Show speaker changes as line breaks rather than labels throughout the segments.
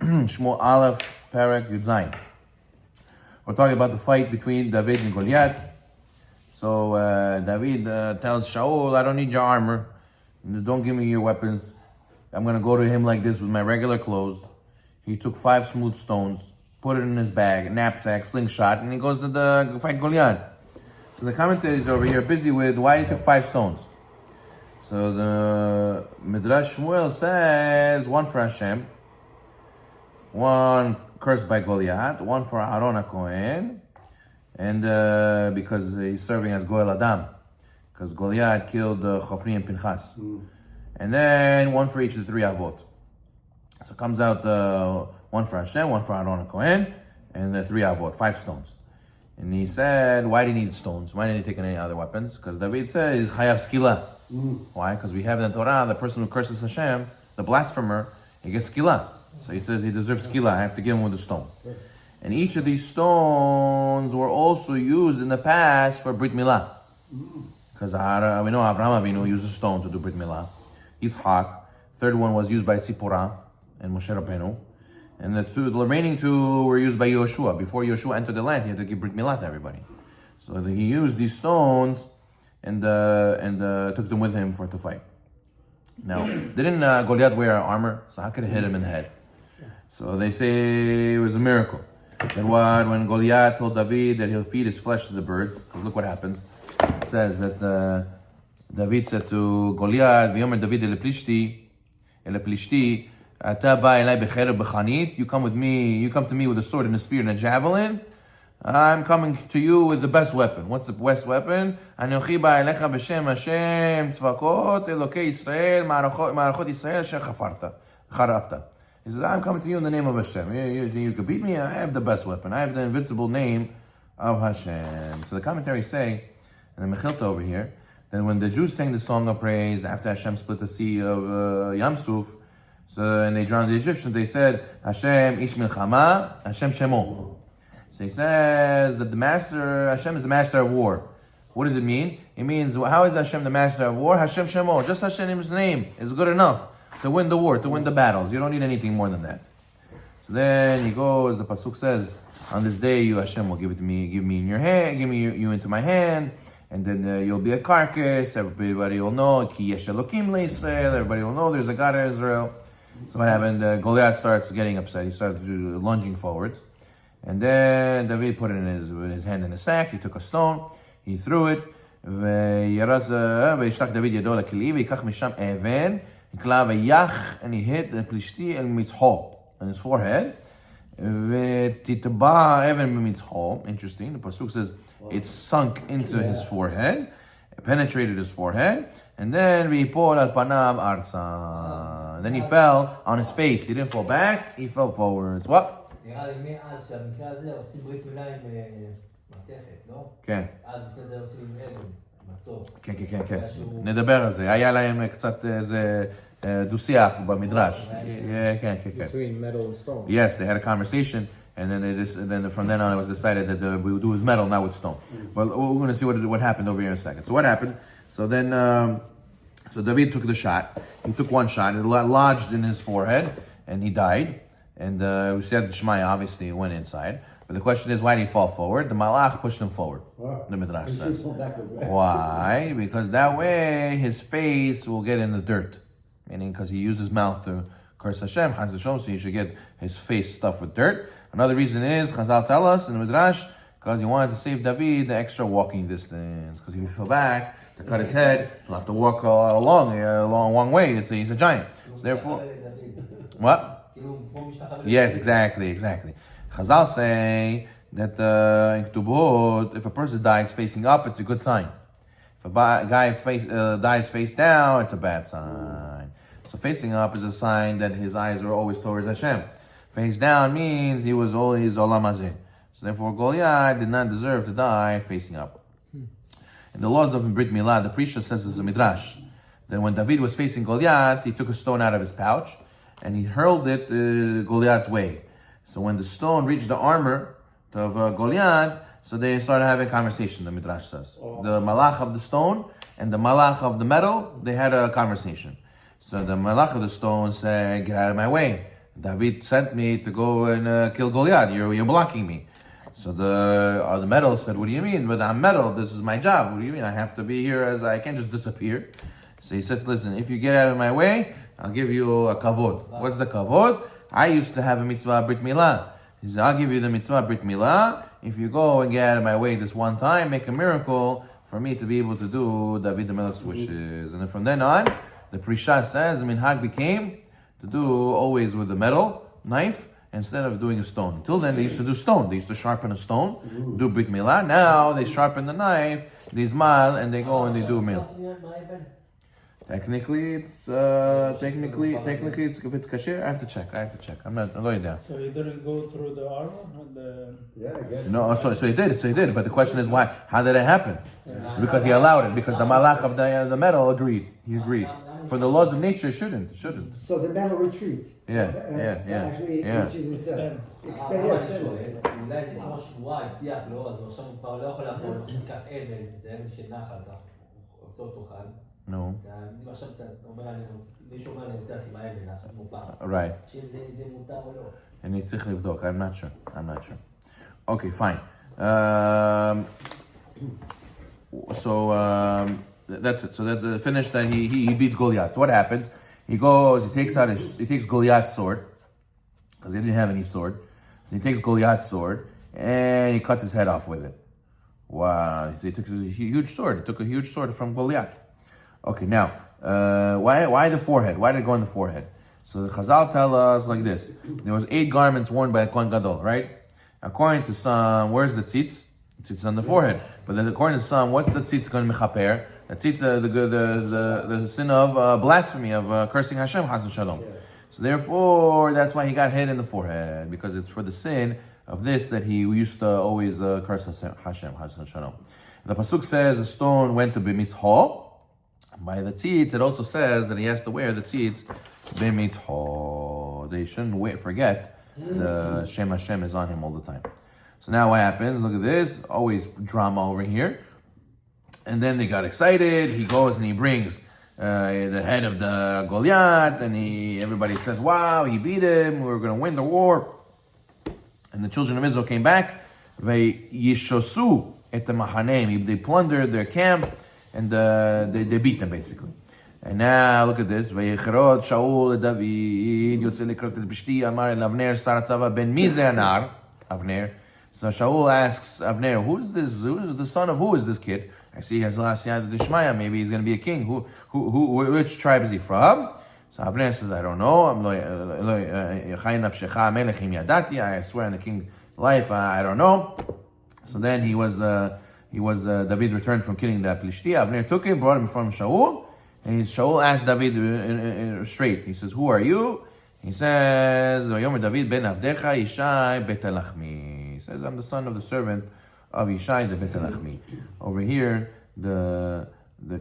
Shemuel Aleph, Perek, Yud Zayin. We're talking about the fight between David and Goliath. So David tells Shaul, I don't need your armor. Don't give me your weapons. I'm going to go to him like this with my regular clothes. He took 5 smooth stones, put it in his bag, knapsack, slingshot, and he goes to fight Goliath. So the commentaries over here are busy with why he took 5 stones. So the Midrash Shemuel says, one for Hashem, one cursed by Goliath, one for Aaron HaKohen, and because he's serving as Goel Adam, because Goliath killed Chofri and Pinchas. And then one for each of the 3 Avot. So it comes out one for Hashem, one for Aaron HaKohen, and the 3 Avot, 5 stones. And he said, why do you need stones? Why didn't he take any other weapons? Because David says, Chayav Skila. Why? Because we have in the Torah, the person who curses Hashem, the blasphemer, he gets Skila. So he says he deserves Skila, I have to give him with a stone. And each of these stones were also used in the past for Brit Milah. Because we know Avraham Avinu used a stone to do Brit Milah. Yitzchak. Third one was used by Tzipporah and Moshe Rabbeinu. And the remaining 2 were used by Yoshua. Before Yoshua entered the land, he had to give Brit Milah to everybody. So he used these stones and took them with him to fight. Now, didn't Goliath wear armor? So how could it hit him in the head? So they say it was a miracle. That when Goliath told David that he'll feed his flesh to the birds, because look what happens. It says that David said to Goliath, "V'yomer David el Plishti, Ata ba elai becherev b'chanit. You come to me with a sword and a spear and a javelin. I'm coming to you with the best weapon. What's the best weapon? Anochi ba'elecha b'shem Hashem tzvakot Elokei Yisrael ma'arachot Yisrael asher charafta. He says, I'm coming to you in the name of Hashem. You think you could beat me? I have the best weapon. I have the invincible name of Hashem. So the commentaries say, and the Mechilta over here, that when the Jews sang the song of praise after Hashem split the sea of Yam Suf, and they drowned the Egyptians, they said, Hashem ish milchama, Hashem shemo. So he says that Hashem is the master of war. What does it mean? It means, how is Hashem the master of war? Hashem shemo. Just Hashem's name is good enough to win the war, to win the battles. You don't need anything more than that. So then he goes, the Pasuk says, on this day you, Hashem, will give me in your hand, give me you into my hand, and then you'll be a carcass, everybody will know, Ki yesh Elokim le'Yisrael, everybody will know there's a God in Israel. So what happened? Goliath starts getting upset, he starts lunging forwards, and then David put it in his hand in a sack, he took a stone, he threw it, וישלח דוד ידו לכלי, ויקח משם אבן, and he hit the Plishti el Mitzho on his forehead. Interesting. The Pasuk says it sunk into his forehead, it penetrated his forehead, and then v'yipol al panav arza. Then he fell on his face. He didn't fall back. He fell forwards. What? כן. כן. נדבר על זה. היה להם קצת איזה דו-שיח במדרש. כן.
Between metal and stone.
Yes, they had a conversation, and then from then on it was decided that we would do with metal, not with stone. But we're going to see what happened over here in a second. So what happened? So then, so David took the shot. He took one shot. It lodged in his forehead, and he died. And we said the Shemaya obviously went inside. But the question is, why did he fall forward? The Malach pushed him forward. Wow. The Midrash says. Why? Because that way his face will get in the dirt. Meaning because he used his mouth to curse Hashem, Chaz Hashem, so he should get his face stuffed with dirt. Another reason is, Chazal tell us in the Midrash, because he wanted to save David the extra walking distance. Because if he fell back to cut his head, he'll have to walk a long way. He's a giant. So therefore, what? Yes, exactly. Chazal say that in Ketubot, if a person dies facing up, it's a good sign. If a guy dies face down, it's a bad sign. So facing up is a sign that his eyes are always towards Hashem. Face down means he was always Olam Hazeh. So therefore Goliath did not deserve to die facing up. In the laws of Brit Milah, the preacher says as a midrash, that when David was facing Goliath, he took a stone out of his pouch and he hurled it Goliath's way. So when the stone reached the armor of Goliath, so they started having a conversation, the Midrash says. The malach of the stone and the malach of the metal, they had a conversation. So the malach of the stone said, get out of my way. David sent me to go and kill Goliath. You're blocking me. So the metal said, what do you mean? But I'm metal. This is my job. What do you mean? I have to be here I can't just disappear. So he said, listen, if you get out of my way, I'll give you a kavod. What's the kavod? I used to have a mitzvah Brit Milah. He said, I'll give you the mitzvah Brit Milah if you go and get out of my way this one time, make a miracle for me to be able to do David the Melech's wishes. And then from then on, the Prisha says, the minhag became to do always with a metal knife instead of doing a stone. Until then, they used to do stone. They used to sharpen a stone, do Brit Milah. Now they sharpen the knife, they izmal, and they go and they do meal. Technically, it's technically it's if it's kasher. I have to check. I'm not there.
So he didn't go through the armor and the.
Yeah, I guess. No, so he did. But the question is why? How did it happen? Because he allowed it. Because the malach of the metal agreed. He agreed. For the laws of nature, it shouldn't.
So the metal retreats.
Yeah.
Actually, extend.
אולי זה כמו שבועה, הבטיח לו, אז עכשיו הוא כבר לא יכול לעבור, הוא ניקח אבל, זה אבל של נחל, כך הוא עושה אותו חד.
No.
עכשיו אתה אומר, מישהו אומר, אני רוצה לשים האבל, לעשות מופע.
Right.
שאם זה מותר או לא.
אני צריך לבדוק, I'm not sure. Okay, fine. That's it. So that finished that he beats Goliath. So what happens? He goes, he takes Goliath's sword, because he didn't have any sword. So he takes Goliath's sword and he cuts his head off with it. Wow. So he took a huge sword. He took a huge sword from Goliath. Okay, now, why the forehead? Why did it go on the forehead? So the Chazal tell us like this. There was 8 garments worn by a Kohen Gadol, right? According to some, where's the tzitz? Tzitz on the forehead. But then according to some, what's the tzitz going to mechaper? The tzitz, the sin of blasphemy, of cursing Hashem, Chas v'shalom. So therefore, that's why he got hit in the forehead, because it's for the sin of this that he used to always curse Hashem, Chas v'shalom. The pasuk says the stone went to b'mitzhah. By the tzitz, it also says that he has to wear the tzitz b'mitzhah. They shouldn't forget the Shem Hashem is on him all the time. So now what happens? Look at this. Always drama over here. And then they got excited. He goes and he brings the head of the Goliath, and everybody says, wow, he beat him. We're going to win the war. And the children of Israel came back. Vayishosu et mahaneim. They plundered their camp. And they beat them basically. And now look at this. Vayicharot Shaul David Yotze Likrot El Bishti Amar El Avner Sar Tzava Ben Mi Ze Anar Avner. So Shaul asks Avner, who's the son of who is this kid? I see he has last Yad Dishmaya. Maybe he's going to be a king. Which tribe is he from? So Avner says, I don't know. I swear on the king's life, I don't know. So then he was David returned from killing the Plishti. Avner took him, brought him from Shaul, and Shaul asked David straight. He says, who are you? He says, Yomer David ben Avdecha Yishai bet Lachmi. He says, I'm the son of the servant of Yishai the bet Lachmi. Over here, the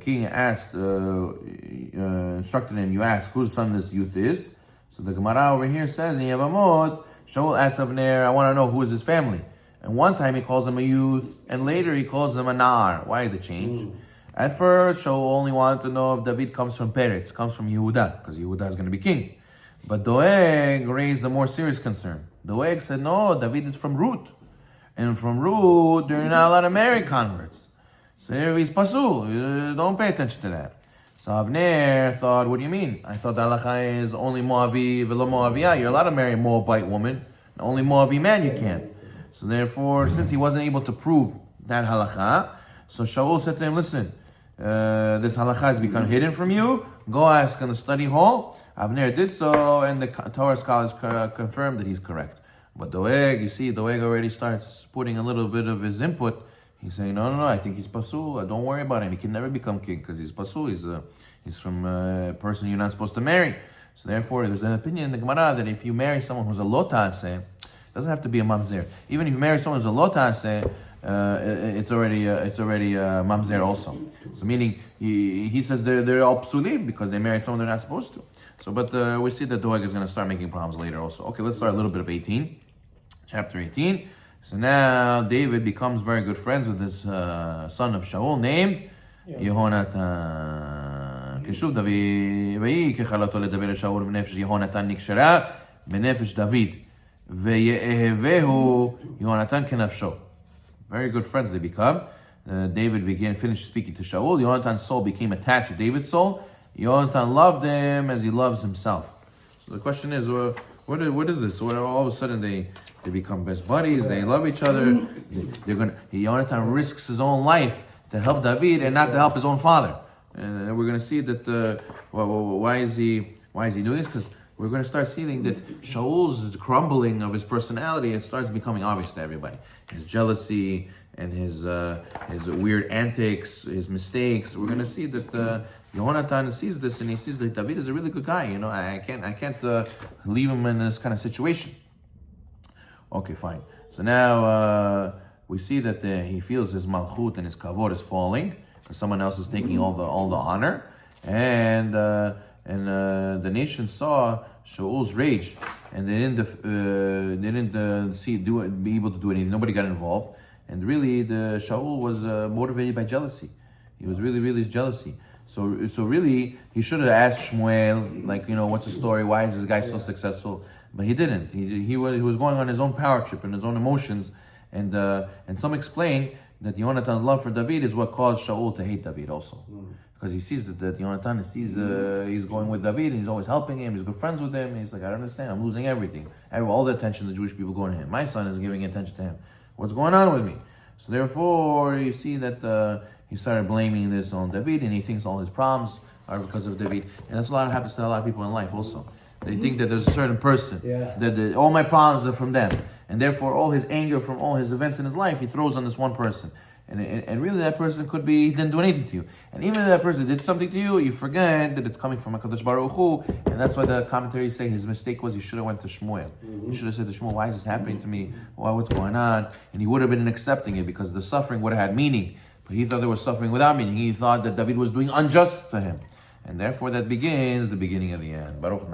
king asked, instructed him, you ask whose son this youth is. So the Gemara over here says, in Yevamot, Shaul asked Avner, I want to know who is his family. And one time he calls him a youth, and later he calls him a nar. Why the change? At first, Shaul only wanted to know if David comes from Peretz, comes from Yehuda, because Yehuda is going to be king. But Doeg raised a more serious concern. Doeg said, no, David is from Ruth. And from Ruth, there are not a lot of married converts. So he's pasul. Don't pay attention to that. So Avner thought, what do you mean? I thought the halacha is only Moavi, velo Moaviyah. You're allowed to marry a Moabite woman. Only Moavi man you can't. So therefore, since he wasn't able to prove that halakha, so Shaul said to him, listen, this halakha has become hidden from you. Go ask in the study hall. Avner did so, and the Torah scholars confirmed that he's correct. But Doeg, you see, Doeg already starts putting a little bit of his input. He's saying, no, I think he's pasul. Don't worry about him. He can never become king because he's pasul. He's from a person you're not supposed to marry. So therefore, there's an opinion in the Gemara that if you marry someone who's a lotase, doesn't have to be a mamzer. Even if you marry someone who's a lotase, it's already mamzer also. So meaning he says they're all psulim because they married someone they're not supposed to. So, but we see that Doeg is going to start making problems later also. Okay, let's start a little bit of 18, chapter 18. So now David becomes very good friends with his son of Shaul named Yehonatan. כשוב דוד, ויהי ככלתו לדבר אל שאול ונפש יהונתן נקשרה, בנפש דוד, ויאהבהו יונתן כנפשו. Very good friends they become. David finished speaking to Shaul. Yonathan's soul became attached to David's soul. Yonatan loved him as he loves himself. So the question is, what is this? What, all of a sudden they become best buddies. They love each other. Yonatan risks his own life to help David and not to help his own father. And we're going to see that. Why is he doing this? Because we're going to start seeing that Shaul's crumbling of his personality, it starts becoming obvious to everybody. His jealousy and his weird antics, his mistakes. We're going to see that Yonatan sees this and he sees that David is a really good guy. You know, I can't leave him in this kind of situation. Okay, fine. So now we see that he feels his malchut and his kavod is falling because someone else is taking all the honor, and the nation saw Shaul's rage, and they didn't be able to do anything. Nobody got involved, and really the Shaul was motivated by jealousy. He was really jealousy. So really he should have asked Shemuel, like, you know, what's the story? Why is this guy so successful? But he didn't. He was going on his own power trip and his own emotions, and some explain that Yonatan's love for David is what caused Shaul to hate David also. Because he sees that Yonatan sees he's going with David and he's always helping him, he's good friends with him, and he's like, I don't understand, I'm losing everything. All the attention the Jewish people going to him. My son is giving attention to him. What's going on with me? So therefore, you see that he started blaming this on David, and he thinks all his problems are because of David. And that's happens to a lot of people in life also. They think that there's a certain person, that all my problems are from them. And therefore, all his anger from all his events in his life, he throws on this one person. And really that person could be, he didn't do anything to you. And even if that person did something to you, you forget that it's coming from HaKadosh Baruch Hu. And that's why the commentaries say his mistake was he should have went to Shemuel. He should have said to Shemuel, why is this happening to me? What's going on? And he would have been accepting it because the suffering would have had meaning. But he thought there was suffering without meaning. He thought that David was doing unjust to him. And therefore that begins the beginning of the end. Baruch